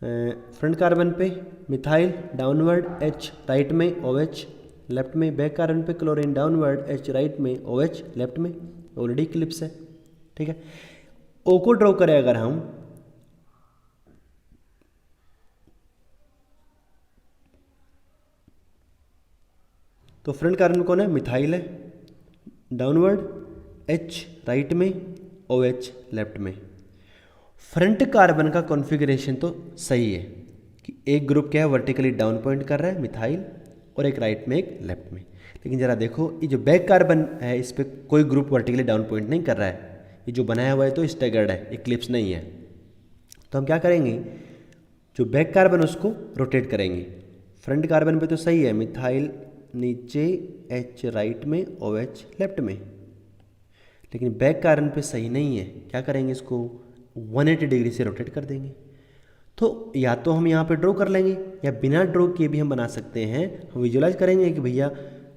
फ्रंट कार्बन पे मिथाइल डाउनवर्ड H राइट में, OH लेफ्ट में, बैक कार्बन पे क्लोरीन डाउनवर्ड H राइट में, OH लेफ्ट में, ऑलरेडी क्लिप्स है। ठीक है, O को ड्रॉ करें अगर हम, तो फ्रंट कार्बन कौन है, मिथाइल है, डाउनवर्ड H राइट में, OH लेफ्ट में। फ्रंट कार्बन का कॉन्फ़िगरेशन तो सही है कि एक ग्रुप क्या है वर्टिकली डाउन पॉइंट कर रहा है मिथाइल, और एक राइट में एक लेफ्ट में। लेकिन ज़रा देखो ये जो बैक कार्बन है इस पर कोई ग्रुप वर्टिकली डाउन पॉइंट नहीं कर रहा है, ये जो बनाया हुआ है तो स्टैगर्ड है, इक्लिप्स नहीं है। तो हम क्या करेंगे, जो बैक कार्बन उसको रोटेट करेंगे। फ्रंट कार्बन पे तो सही है, मिथाइल नीचे, H राइट में, OH लेफ्ट में, लेकिन बैक कार्बन पे सही नहीं है। क्या करेंगे, इसको 180 डिग्री से रोटेट कर देंगे। तो या तो हम यहाँ पे ड्रॉ कर लेंगे या बिना ड्रॉ किए भी हम बना सकते हैं। हम विजुलाइज करेंगे कि भैया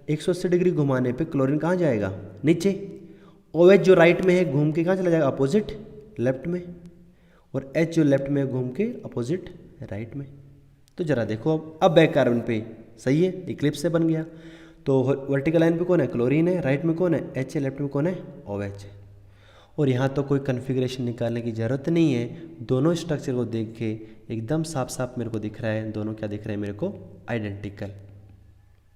180 डिग्री घुमाने पे क्लोरीन कहाँ जाएगा, नीचे। OH जो राइट में है घूम के कहाँ चला जाएगा, अपोजिट लेफ्ट में, और H जो लेफ्ट में घूम के अपोजिट राइट में। तो ज़रा देखो अब बैक कार्बन पे सही है, इक्लिप्स से बन गया। तो वर्टिकल लाइन पे कौन है, क्लोरीन है, राइट में कौन है, H है, लेफ्ट में कौन है, OH है। और यहाँ तो कोई कन्फिग्रेशन निकालने की ज़रूरत नहीं है, दोनों स्ट्रक्चर को देख के एकदम साफ साफ मेरे को दिख रहा है, दोनों क्या दिख रहे हैं मेरे को, identical.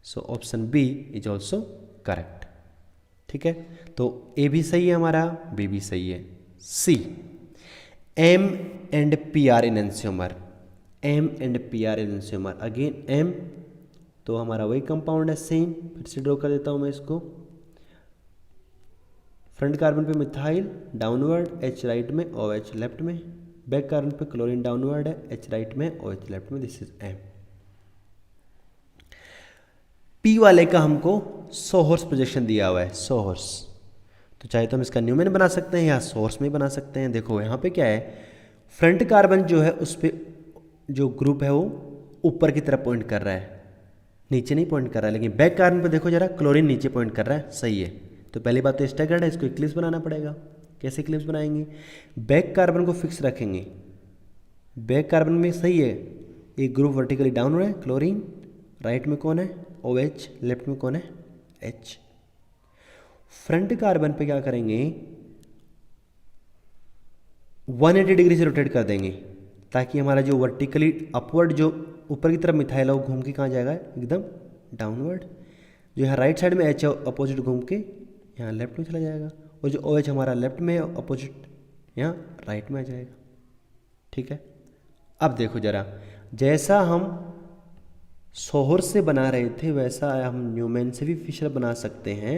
So option B is also correct. ठीक है, तो ए भी सही है हमारा, बी भी सही है। सी, M and PR enantiomer, M and PR enantiomer, again M तो हमारा वही कंपाउंड है सेम, फिर से ड्रॉ कर देता हूँ मैं इसको। फ्रंट कार्बन पे मिथाइल डाउनवर्ड, H राइट में, OH लेफ्ट में, बैक कार्बन पे क्लोरीन डाउनवर्ड है, H राइट में, OH लेफ्ट में, दिस इज M। P वाले का हमको सोहर्स प्रोजेक्शन दिया हुआ है, सोहर्स। तो चाहे तो हम इसका न्यूमेन बना सकते हैं या सोर्स में बना सकते हैं। देखो यहाँ पे क्या है, फ्रंट कार्बन जो है उस पर जो ग्रुप है वो ऊपर की तरफ पॉइंट कर रहा है, नीचे नहीं पॉइंट कर रहा है। लेकिन बैक कार्बन पे देखो जरा, क्लोरीन नीचे पॉइंट कर रहा है, सही है। तो पहली बात तो स्टैगर्ड है, इसको इक्लिप्स बनाना पड़ेगा। कैसे इक्लिप्स बनाएंगे, बैक कार्बन को फिक्स रखेंगे, बैक कार्बन में सही है, एक ग्रुप वर्टिकली डाउन हो रहा है, क्लोरीन, राइट में कौन है, OH, लेफ्ट में कौन है, H। फ्रंट कार्बन पे क्या करेंगे, 180 डिग्री से रोटेट कर देंगे, ताकि हमारा जो वर्टिकली अपवर्ड जो ऊपर की तरफ मिथाइल है वो घूम के कहाँ जाएगा, एकदम डाउनवर्ड। जो यहाँ राइट साइड में H है अपोजिट घूम के यहाँ लेफ्ट में चला जाएगा, और जो OH हमारा लेफ्ट में है अपोजिट यहाँ राइट में आ जाएगा। ठीक है, अब देखो जरा, जैसा हम सोहर से बना रहे थे वैसा हम न्यूमेन से भी फिशर बना सकते हैं।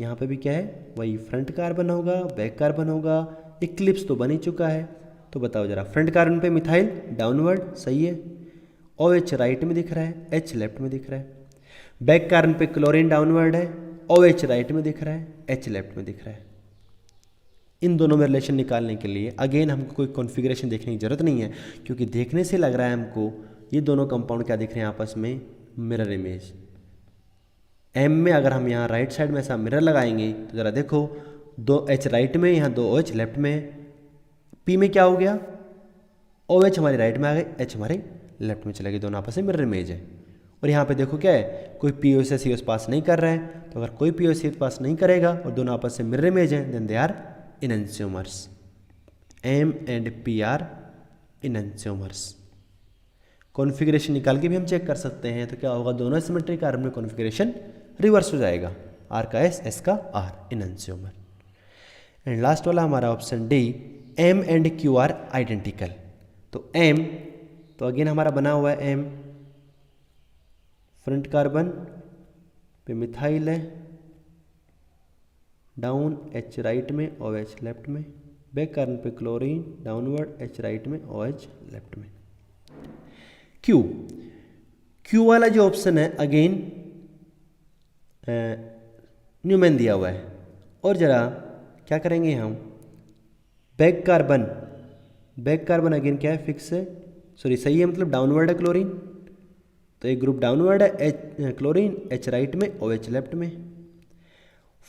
यहाँ पे भी क्या है, वही फ्रंट कार्बन होगा, बैक कार्बन होगा, इक्लिप्स तो बन ही चुका है। तो बताओ जरा, फ्रंट कार्बन पे मिथाइल डाउनवर्ड सही है, OH राइट में दिख रहा है, H लेफ्ट में दिख रहा है। बैक कार्बन पे क्लोरीन डाउनवर्ड है, OH राइट में दिख रहा है, H लेफ्ट में दिख रहा है। इन दोनों में रिलेशन निकालने के लिए अगेन हमको कोई कॉन्फ़िगरेशन देखने की ज़रूरत नहीं है, क्योंकि देखने से लग रहा है हमको ये दोनों कंपाउंड क्या दिख रहे हैं आपस में, मिरर इमेज। M में अगर हम यहाँ राइट साइड में ऐसा मिरर लगाएंगे तो ज़रा देखो, 2 H राइट में, यहाँ 2 OH लेफ्ट में। P में क्या हो गया, OH हमारे राइट में आ गए, H हमारे लेफ्ट में चले गए, दोनों आपस में मिरर इमेज है। और यहाँ पे देखो क्या है, कोई PO से CO पास नहीं कर रहा है। तो अगर कोई PO से पास नहीं करेगा और दोनों आपस में मिरर इमेज है, then they are enantiomers. M and P are enantiomers. Configuration निकाल के भी हम चेक कर सकते हैं। तो क्या होगा, दोनों सिमेट्रिक कार्बन में कॉन्फ़िगरेशन रिवर्स हो जाएगा, R का S का R, इनएंशियोमर। एंड लास्ट वाला हमारा option D, M and Q are identical. तो M तो अगेन हमारा बना हुआ है M, फ्रंट कार्बन पे मिथाइल है, डाउन H राइट में, OH लेफ्ट में, बैक कार्बन पे क्लोरीन, डाउनवर्ड H राइट में, OH लेफ्ट में। Q वाला जो ऑप्शन है अगेन न्यूमेन दिया हुआ है, और जरा क्या करेंगे हम, बैक कार्बन अगेन क्या है, फिक्स है, सॉरी सही है, मतलब डाउनवर्ड है क्लोरीन, तो एक ग्रुप डाउनवर्ड है क्लोरीन, H राइट में, OH लेफ्ट में।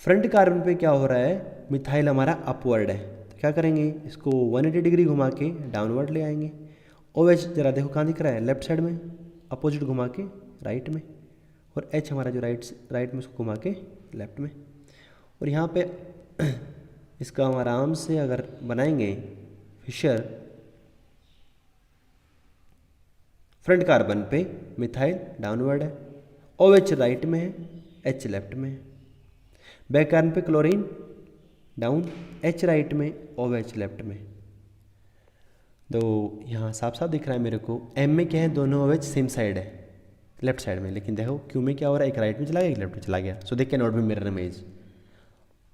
फ्रंट कार्बन पे क्या हो रहा है, मिथाइल हमारा अपवर्ड है, तो क्या करेंगे, इसको 180 डिग्री घुमा के डाउनवर्ड ले आएंगे। OH जरा देखो कहाँ दिख रहा है, लेफ्ट साइड में, अपोजिट घुमा के राइट में, और H हमारा जो राइट में उसको घुमा के लेफ्ट में। और यहाँ पे इसका हम आराम से अगर बनाएंगे फिशर, फ्रंट कार्बन पे मिथाइल डाउनवर्ड है, OH राइट में है, H लेफ्ट में है, बैक कार्बन पे क्लोरीन डाउन, H राइट में, OH लेफ्ट में। तो यहाँ साफ साफ दिख रहा है मेरे को, M में क्या है, दोनों OH सेम साइड है, लेफ्ट साइड में, लेकिन देखो Q में क्या हो रहा है, एक राइट में चला गया, एक लेफ्ट में चला गया। So they can not be mirror image.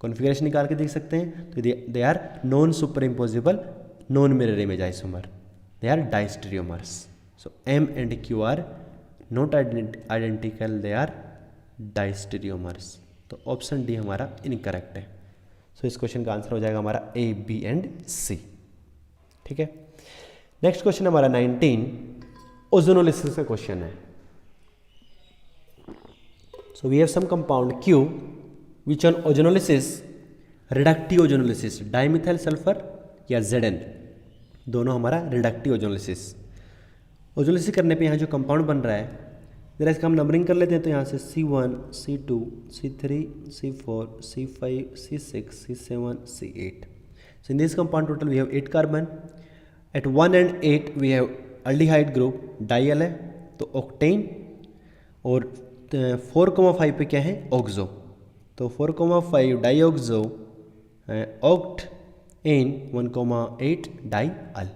Configuration निकाल के देख सकते हैं, तो they are non superimposable, non mirror image isomer, they are diastereomers. So M and Q are not identical, they are diastereomers. तो ऑप्शन डी हमारा incorrect है। सो इस क्वेश्चन का आंसर हो जाएगा हमारा A, B एंड C। ठीक है, नेक्स्ट क्वेश्चन हमारा 19 ओजोनोलिसिस का क्वेश्चन है। So we have some compound Q which on ozonolysis, reductive ozonolysis, dimethyl sulphur या Zn, दोनों हमारा रिडक्टिव ओजोनोलिसिस करने पे यहाँ जो कंपाउंड बन रहा है, जरा इसका हम नंबरिंग कर लेते हैं। तो यहाँ से C1, C2, C3, C4, C5, C6, C7, C8. So in this compound total we have 8 carbon. At 1 and 8 we have aldehyde group, dial है तो ऑक्टेन, और 4,5 पे क्या है, ऑक्सो, तो 4,5 डाईऑक्सो ऑक्ट एन 1,8 डाईअल।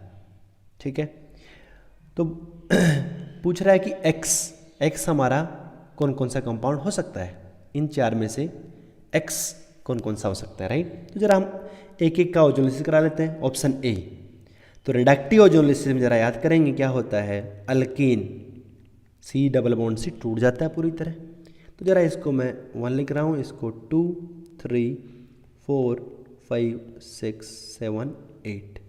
ठीक है, तो पूछ रहा है कि एक्स हमारा कौन कौन सा कंपाउंड हो सकता है, इन चार में से एक्स कौन कौन सा हो सकता है, राइट। तो जरा हम एक एक का ओजोनोलिसिस करा लेते हैं। ऑप्शन ए, तो रिडक्टिव ओजोनोलिसिस में जरा याद करेंगे क्या होता है, alkene C double bond C टूट जाता है पूरी तरह। तो जरा इसको मैं 1 लिख रहा हूँ, इसको 2, 3, 4, 5, 6, 7, 8।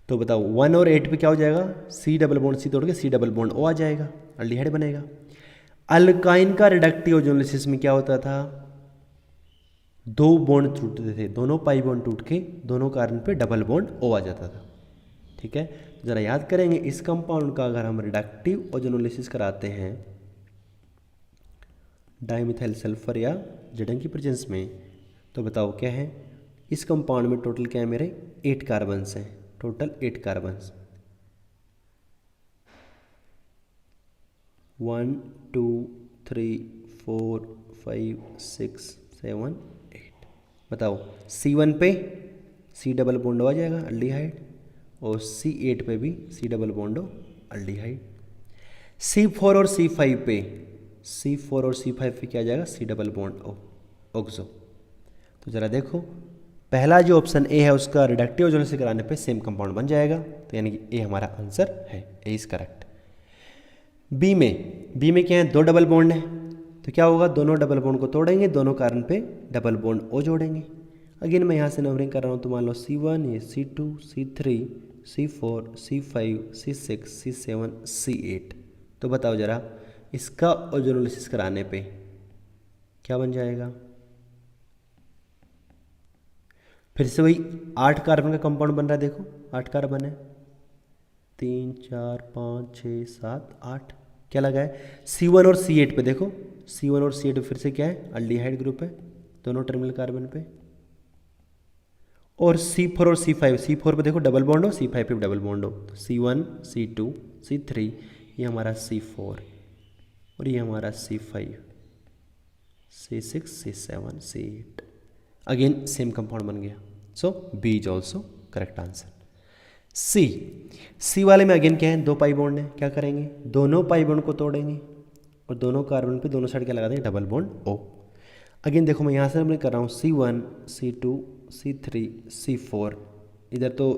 तो बताओ 1 और 8 पे क्या हो जाएगा, सी डबल बॉन्ड सी तोड़ के सी डबल बॉन्ड ओ आ जाएगा, अल्डिहाइड बनेगा। अल्काइन का रिडक्टिव ओजोनोलिसिस में क्या होता था, 2 बॉन्ड टूटते थे, दोनों पाई बॉन्ड टूट के दोनों कार्बन पे डबल बॉन्ड ओ आ जाता था। ठीक है, जरा याद करेंगे इस कंपाउंड का अगर हम रिडक्टिव ओजोनोलिसिस कराते हैं डाइमिथाइल सल्फर या Zn की प्रेजेंस में, तो बताओ क्या है, इस कंपाउंड में टोटल क्या है मेरे 8 कार्बन्स हैं, टोटल 8 कार्बन्स, 1, 2, 3, 4, 5, 6, 7, 8। बताओ C1 पे सी डबल बॉन्ड आ जाएगा अल्डिहाइड, और C8 पे भी सी डबल बॉन्ड अल्डिहाइड। C4 और C5 पे क्या आ जाएगा, सी डबल बॉन्ड ऑक्सो। तो ज़रा देखो पहला जो ऑप्शन ए है उसका रिडक्टिव ओजोनोलिसिस कराने पे सेम कंपाउंड बन जाएगा, तो यानी कि ए हमारा आंसर है, ए इज करेक्ट। बी में क्या है, 2 डबल बॉन्ड है, तो क्या होगा, दोनों डबल बॉन्ड को तोड़ेंगे, दोनों कार्बन पे डबल बॉन्ड ओ जोड़ेंगे। अगेन मैं यहाँ से नंबरिंग कर रहा हूँ, तो मान लो C1, ये C2, C3, C4, C5, C6, C7, C8। तो बताओ जरा इसका ओजोनोलिसिस कराने पे क्या बन जाएगा, फिर से वही 8 कार्बन का कंपाउंड बन रहा है। देखो 8 कार्बन है, 3, 4, 5, 6, 7, 8। क्या लगा है, C1 और C8 पे देखो, C1 और C8 पे फिर से क्या है, अल्डिहाइड ग्रुप है दोनों टर्मिनल कार्बन पे। और C4 और C4 पे देखो डबल बॉन्ड हो, C5 पे डबल बॉन्ड हो, तो C1, C2, C3, ये हमारा C4 और ये हमारा C5, C6, C7, C8। Again same compound बन गया, so B is also correct answer. C वाले में अगेन क्या है, 2 पाई बॉन्ड है, क्या करेंगे, दोनों पाई बॉन्ड को तोड़ेंगे और दोनों कार्बन पे दोनों साइड क्या लगा देंगे, डबल बॉन्ड ओ। अगेन देखो मैं यहाँ से मैं कर रहा हूँ C1 C2 C3 C4, इधर तो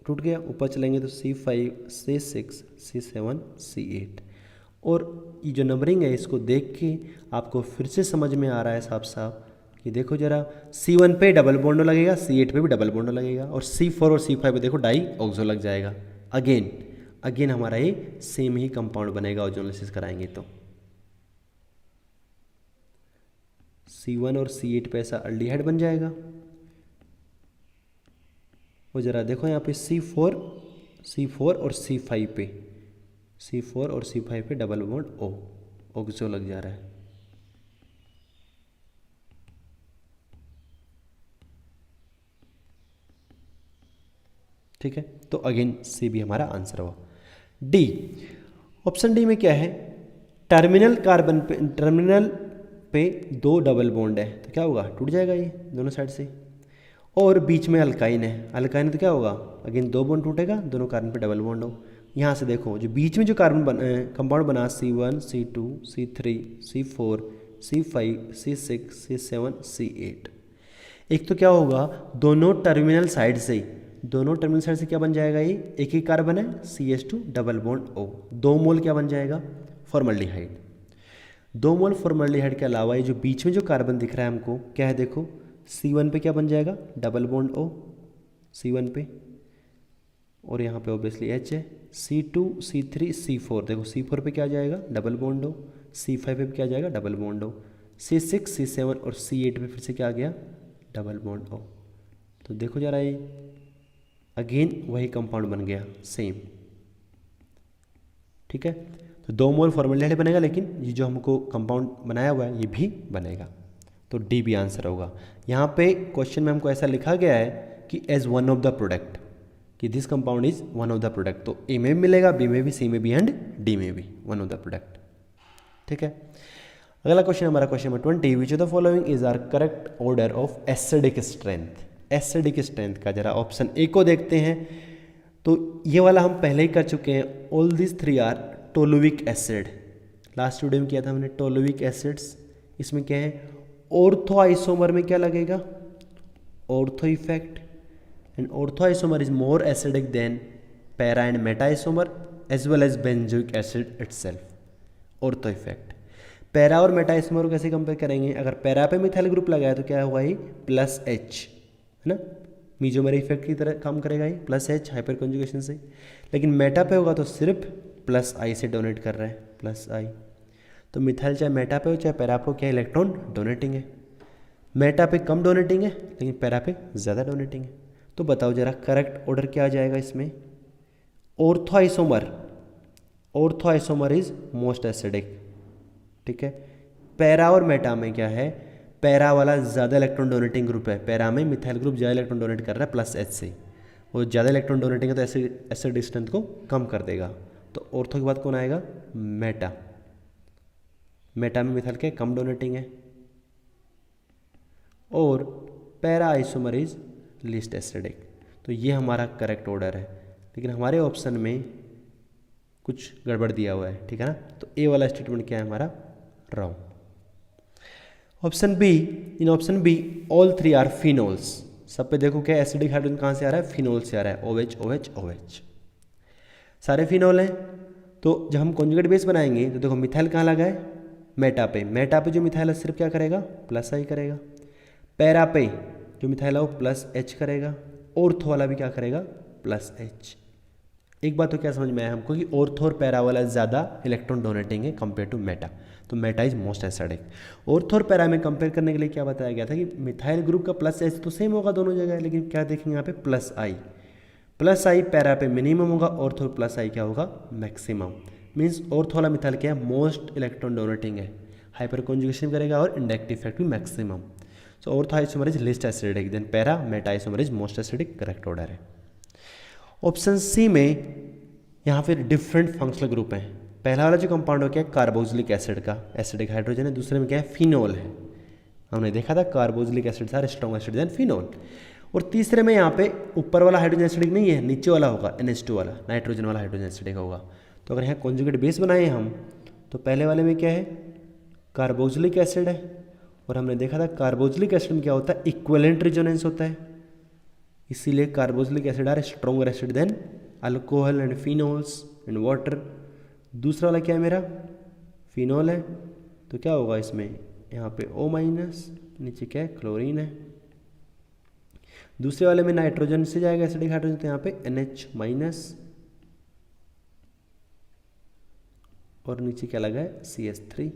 टूट गया, ऊपर चलेंगे तो C5 C6 C7 C8। और ये जो नंबरिंग है इसको देख के आपको फिर से समझ में आ रहा है साफ साफ कि देखो जरा, C1 पे डबल बॉन्ड लगेगा, C8 पे भी डबल बॉन्ड लगेगा, और C4 और C5 पे देखो डाई ऑक्सो लग जाएगा। अगेन हमारा ये सेम ही कंपाउंड बनेगा ओजोनोलिसिस कराएंगे तो। C1 और C8 पे ऐसा अल्डिहाइड बन जाएगा। और ज़रा देखो यहाँ पे C4 और C5 पे, C4 और C5 पे डबल बॉन्ड ओ, ऑक्सो लग जा रहा है। ठीक है, तो अगेन सी भी हमारा आंसर हुआ। डी, ऑप्शन डी में क्या है, टर्मिनल पे 2 डबल बॉन्ड है तो क्या होगा, टूट जाएगा ये दोनों साइड से। और बीच में अल्काइन है तो क्या होगा, अगेन 2 बॉन्ड टूटेगा, दोनों कार्बन पे डबल बॉन्ड हो। यहाँ से देखो जो बीच में जो कंपाउंड बना C1 C2 C3 C4 C5 C6 C7 C8, एक तो क्या होगा, दोनों टर्मिनल साइड से क्या बन जाएगा, ये एक ही कार्बन है CH2 डबल बॉन्ड O, 2 मोल क्या बन जाएगा, फॉर्मल्डिहाइड। 2 मोल फॉर्मल्डिहाइड के अलावा ये जो बीच में जो कार्बन दिख रहा है हमको क्या है, देखो C1 पे क्या बन जाएगा, डबल बॉन्ड O C1 पे, और यहाँ पे ऑब्वियसली H है। C2 C3 C4, देखो C4 पे क्या आ जाएगा, डबल बॉन्ड O, C5 पे भी क्या आ जाएगा, double bond O, C6 C7 और C8 पे फिर से क्या आ गया, डबल बॉन्ड O। तो देखो जरा ये अगेन वही कंपाउंड बन गया सेम। ठीक है, तो 2 मोल फॉर्मल्डिहाइड बनेगा, लेकिन ये जो हमको कंपाउंड बनाया हुआ है ये भी बनेगा, तो डी भी आंसर होगा। यहाँ पे क्वेश्चन में हमको ऐसा लिखा गया है कि as one of the product, कि this compound is one of the product, तो ए में भी मिलेगा, बी में भी, सी में भी एंड डी में भी वन ऑफ द प्रोडक्ट। ठीक है, अगला क्वेश्चन हमारा question number 20, which of the following is are correct order of acidic strength. Acidic strength का जरा ऑप्शन ए को देखते हैं, तो ये वाला हम पहले ही कर चुके हैं, all this 3 are toluic acid, last video में किया था हमने टोलुइक एसिड्स। इसमें क्या है, ऑर्थो आइसोमर में क्या लगेगा, ortho effect, and ortho isomer is more acidic then para and meta isomer as well as benzoic acid itself, ortho effect. Para और मेटा आइसोमर को कैसे कंपेयर करेंगे, अगर पैरा पे मिथाइल ग्रुप लगाया तो क्या होगा, ये +H है ना, मीजोमर इफेक्ट की तरह काम करेगा ये, +H हाइपर कॉन्जुगेशन से। लेकिन मेटा पे होगा तो सिर्फ +I से डोनेट कर रहा है, +I। तो मिथाइल चाहे मेटा पे हो चाहे पैरा पे हो, क्या इलेक्ट्रॉन डोनेटिंग है, मेटा पे कम डोनेटिंग है लेकिन पैरा पे ज़्यादा डोनेटिंग है। तो बताओ जरा करेक्ट ऑर्डर क्या आ जाएगा इसमें, ortho isomer is most acidic. ठीक है, पैरा और मेटा में क्या है, पैरा वाला ज़्यादा इलेक्ट्रॉन डोनेटिंग ग्रुप है, पैरा में मिथाइल ग्रुप ज़्यादा इलेक्ट्रॉन डोनेट कर रहा है +H से, वो ज़्यादा इलेक्ट्रॉन डोनेटिंग है तो एसिड स्ट्रेंथ को कम कर देगा। तो ऑर्थो के बाद कौन आएगा, मेटा में मिथाइल के कम डोनेटिंग है, और para isomer is least acidic. तो ये हमारा करेक्ट ऑर्डर है, लेकिन हमारे ऑप्शन में कुछ गड़बड़ दिया हुआ है। ठीक है ना, तो ए वाला स्टेटमेंट क्या है हमारा, wrong. Option B, in option B all 3 are phenols. सब पे देखो क्या एसिडिक हाइड्रोजन कहाँ से आ रहा है, फिनोल से आ रहा है, OH OH OH, सारे फिनोल हैं। तो जब हम कॉन्जुगेट बेस बनाएंगे तो देखो मिथाइल कहाँ लगा है, मेटा पे जो मिथाइल है सिर्फ क्या करेगा, +I करेगा। पैरा पे जो मिथाइल है वो +H करेगा, ऑर्थो वाला भी क्या करेगा, +H। एक बात तो क्या समझ में आया हमको कि ऑर्थो और पैरा वाला ज़्यादा इलेक्ट्रॉन डोनेटिंग है कंपेयर टू मेटा, तो Meta is most acidic. Ortho और पैरा में कंपेयर करने के लिए क्या बताया गया था कि मिथाइल ग्रुप का +H तो सेम होगा दोनों जगह, लेकिन क्या देखेंगे यहाँ पे +I पैरा पे मिनिमम होगा, ऑर्थो +I क्या होगा, मैक्सिमम। मीन्स ऑर्थो वाला मिथाइल क्या है, मोस्ट इलेक्ट्रॉन डोनेटिंग है, हाइपर कॉन्जुगेशन करेगा और इंडाक्टिव इफेक्ट भी maximum. So ortho isomer is least acidic, then para meta isomer is most acidic, correct order है। ऑप्शन सी में यहाँ फिर डिफरेंट फंक्शनल ग्रुप हैं। पहला वाला जो कंपाउंड हो क्या है, कार्बोक्सिलिक एसिड का एसिडिक हाइड्रोजन है, दूसरे में क्या है, फिनोल है। हमने देखा था carboxylic acid are strong acid than phenol. और तीसरे में यहाँ पे ऊपर वाला हाइड्रोजन एसिडिक नहीं है, नीचे वाला होगा NH2 वाला, नाइट्रोजन वाला हाइड्रोजन एसिडिक होगा। तो अगर यहाँ कॉन्जुगेट बेस बनाए हम तो पहले वाले में क्या है, कार्बोक्सिलिक एसिड है, और हमने देखा था कार्बोक्सिलिक एसिड में क्या होता है, इक्विवेलेंट रेजोनेंस होता है, इसीलिए carboxylic acid are stronger acid than alcohol and phenols and water. दूसरा वाला क्या है मेरा, फिनोल है, तो क्या होगा इसमें, यहाँ पे O माइनस, नीचे क्या है, क्लोरीन है। दूसरे वाले में नाइट्रोजन से जाएगा एसिडिक हाइड्रोजन, तो यहाँ पे NH माइनस, और नीचे क्या लगा है, CH3।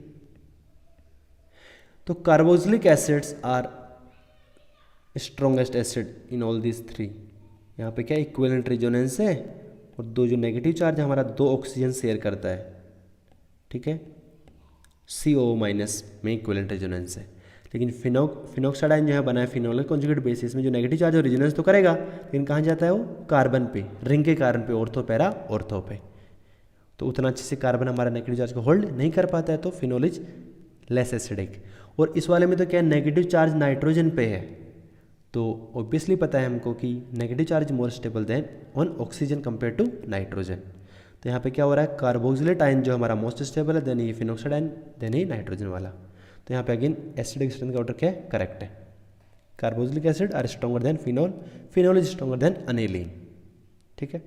तो carboxylic acids are strongest acid in all this three. यहाँ पे क्या इक्विवेलेंट रेजोनेंस है, और दो जो नेगेटिव चार्ज है हमारा, दो ऑक्सीजन शेयर करता है, ठीक है, CO माइनस में इक्विवेलेंट रेजोनेंस है। लेकिन फिनोक्साइडाइन जो है बना है फिनोल कॉन्जुगेट बेसिस में, जो नेगेटिव चार्ज और रेजोनेंस तो करेगा, लेकिन कहाँ जाता है वो, कार्बन पे, रिंग के कार्बन पे, ऑर्थो पैरा ऑर्थो पे। तो उतना अच्छे से कार्बन हमारा नेगेटिव चार्ज को होल्ड नहीं कर पाता है, तो फिनोल इज लेस एसिडिक। और इस वाले में तो क्या नेगेटिव चार्ज नाइट्रोजन पे है, तो ऑब्वियसली पता है हमको कि negative charge more stable than on oxygen compare to nitrogen. तो यहाँ पे क्या हो रहा है, कार्बोक्सिलेट आयन जो हमारा मोस्ट स्टेबल है, देन ये फिनोक्साइड आयन, देन ये नाइट्रोजन वाला। तो यहाँ पे अगेन एसिडिक स्ट्रेंथ का ऑर्डर क्या है, करेक्ट है। Carboxylic acid are stronger than phenol, phenol is stronger than aniline, ठीक है।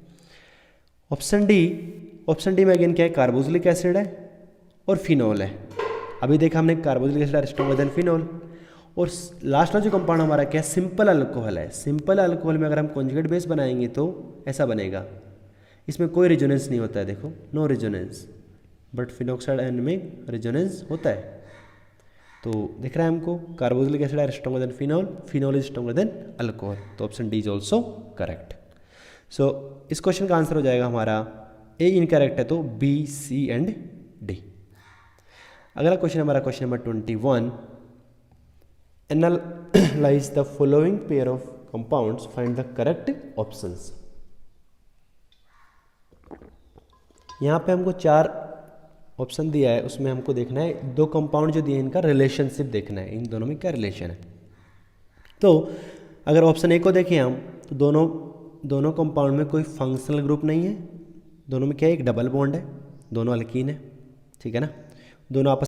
ऑप्शन डी में अगेन क्या है, कार्बोक्सिलिक एसिड है और फिनोल है। अभी देखा हमने carboxylic acid are stronger than phenol. और लास्ट वाला जो कंपाउंड हमारा क्या है, सिंपल अल्कोहल है। सिंपल अल्कोहल में अगर हम कॉन्जुगेट बेस बनाएंगे तो ऐसा बनेगा, इसमें कोई रेजोनेंस नहीं होता है, देखो no resonance, but phenoxide ion में रेजोनेंस होता है। तो दिख रहा है हमको carboxylic acid are stronger than phenol, phenol is stronger than alcohol. तो option D is also correct. So इस क्वेश्चन का आंसर हो जाएगा हमारा ए इनकरेक्ट है, तो बी, सी एंड डी। अगला क्वेश्चन हमारा question number 21, analyse the following pair of compounds, find the correct options. यहाँ पे हमको 4 ऑप्शन दिया है, उसमें हमको देखना है दो कंपाउंड जो दिए इनका रिलेशनशिप देखना है, इन दोनों में क्या रिलेशन है। तो अगर ऑप्शन ए को देखें हम, तो दोनों कंपाउंड में कोई फंक्शनल ग्रुप नहीं है, दोनों में क्या है, एक डबल बॉन्ड है, दोनों अल्कीन है, ठीक है ना, दोनों आपस